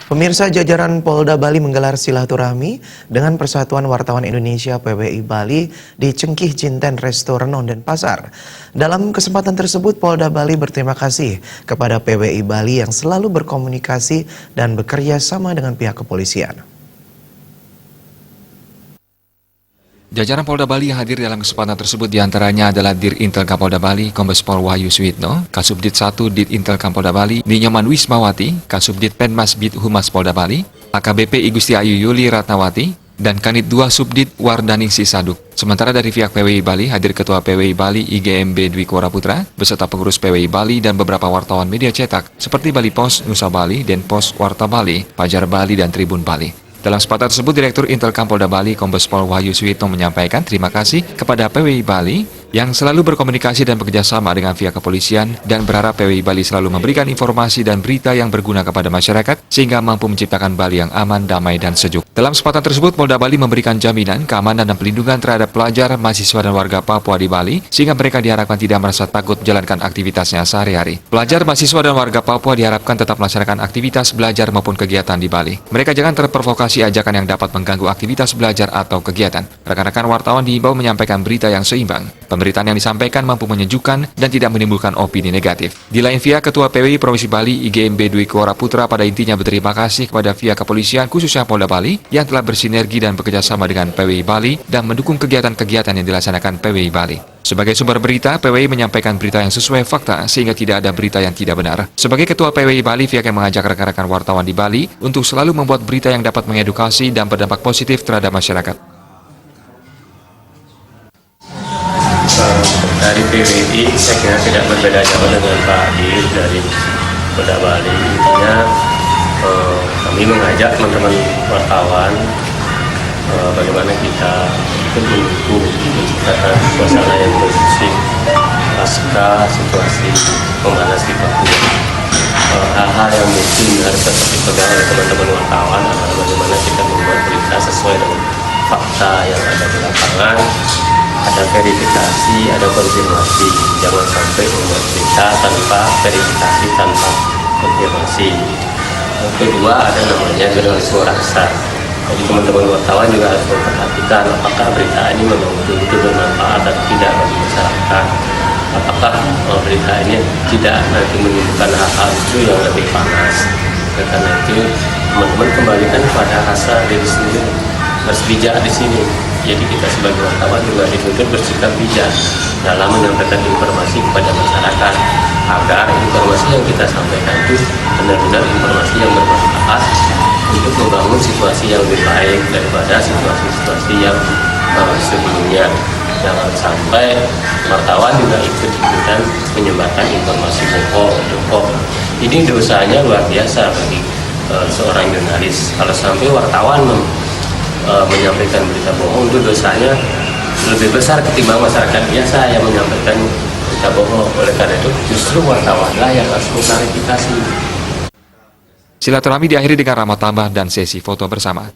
Pemirsa, jajaran Polda Bali menggelar silaturahmi dengan Persatuan Wartawan Indonesia PWI Bali di Cengkih Jinten Resto Renon dan Pasar. Dalam kesempatan tersebut, Polda Bali berterima kasih kepada PWI Bali yang selalu berkomunikasi dan bekerja sama dengan pihak kepolisian. Jajaran Polda Bali yang hadir dalam kesempatan tersebut diantaranya adalah Dir Intel Kapolda Bali, Kombes Pol Wahyu Suwitno, Kasubdit 1 Dit Intel Kapolda Bali, Ninyoman Wismawati, Kasubdit Penmas Bid Humas Polda Bali, AKBP Igusti Ayu Yuli Ratnawati, dan Kanit 2 Subdit Wardaningsi Saduk. Sementara dari pihak PWI Bali hadir Ketua PWI Bali IGMB Dwi Kora Putra, beserta pengurus PWI Bali dan beberapa wartawan media cetak seperti Bali Pos, Nusa Bali, Denpos, Warta Bali, Fajar Bali, dan Tribun Bali. Dalam kesempatan tersebut, Direktur Intel Kapolda Bali, Kombes Pol Wahyu Suwitno menyampaikan terima kasih kepada PWI Bali yang selalu berkomunikasi dan bekerja sama dengan pihak kepolisian dan berharap PWI Bali selalu memberikan informasi dan berita yang berguna kepada masyarakat sehingga mampu menciptakan Bali yang aman, damai, dan sejuk. Dalam kesempatan tersebut, Polda Bali memberikan jaminan keamanan dan pelindungan terhadap pelajar, mahasiswa, dan warga Papua di Bali sehingga mereka diharapkan tidak merasa takut menjalankan aktivitasnya sehari-hari. Pelajar, mahasiswa, dan warga Papua diharapkan tetap melaksanakan aktivitas belajar maupun kegiatan di Bali. Mereka jangan terprovokasi ajakan yang dapat mengganggu aktivitas belajar atau kegiatan. Rekan-rekan wartawan diimbau menyampaikan berita yang seimbang. Pemberitaan yang disampaikan mampu menyejukkan dan tidak menimbulkan opini negatif. Di lain pihak, Ketua PWI Provinsi Bali IGMB Dwi Kora Putra pada intinya berterima kasih kepada pihak kepolisian khususnya Polda Bali yang telah bersinergi dan bekerja sama dengan PWI Bali dan mendukung kegiatan-kegiatan yang dilaksanakan PWI Bali. Sebagai sumber berita, PWI menyampaikan berita yang sesuai fakta sehingga tidak ada berita yang tidak benar. Sebagai Ketua PWI Bali, pihak yang mengajak rekan-rekan wartawan di Bali untuk selalu membuat berita yang dapat mengedukasi dan berdampak positif terhadap masyarakat. Dari PWI, saya kira tidak berbeda jauh dengan Pak Dir dari Polda Bali. Intinya kami mengajak teman-teman wartawan bagaimana kita ikut mendukung menciptakan suasana yang kondusif pasca situasi memanas di Papua. Hal-hal yang mungkin harus tetap dipegang oleh teman-teman wartawan adalah bagaimana kita membuat berita sesuai dengan fakta yang ada di lapangan, ada verifikasi, ada konfirmasi. Jangan sampai membuat berita tanpa verifikasi, tanpa konfirmasi. Yang kedua ada namanya jurnalisme rasa. Jadi teman-teman wartawan juga harus memperhatikan apakah berita ini memang betul-betul bermanfaat atau tidak bagi masyarakat. Apakah berita ini tidak nanti menimbulkan hal-hal isu yang lebih panas. Karena itu teman-teman kembalikan pada rasa diri sendiri, harus bijak di sini. Jadi kita sebagai wartawan juga dituntut bersikap bijak dalam menyampaikan informasi kepada masyarakat agar informasi yang kita sampaikan itu benar-benar informasi yang bermanfaat untuk membangun situasi yang lebih baik daripada situasi-situasi yang sebelumnya. Jangan sampai wartawan juga ikut-ikutan menyebarkan informasi bohong. Ini dosanya luar biasa bagi seorang jurnalis. Kalau sampai wartawan menyampaikan berita bohong, itu dosanya lebih besar ketimbang masyarakat biasa yang menyampaikan berita bohong. Oleh karena itu justru wartawanlah yang harus mengklarifikasi. Silaturahmi diakhiri dengan ramah tamah dan sesi foto bersama.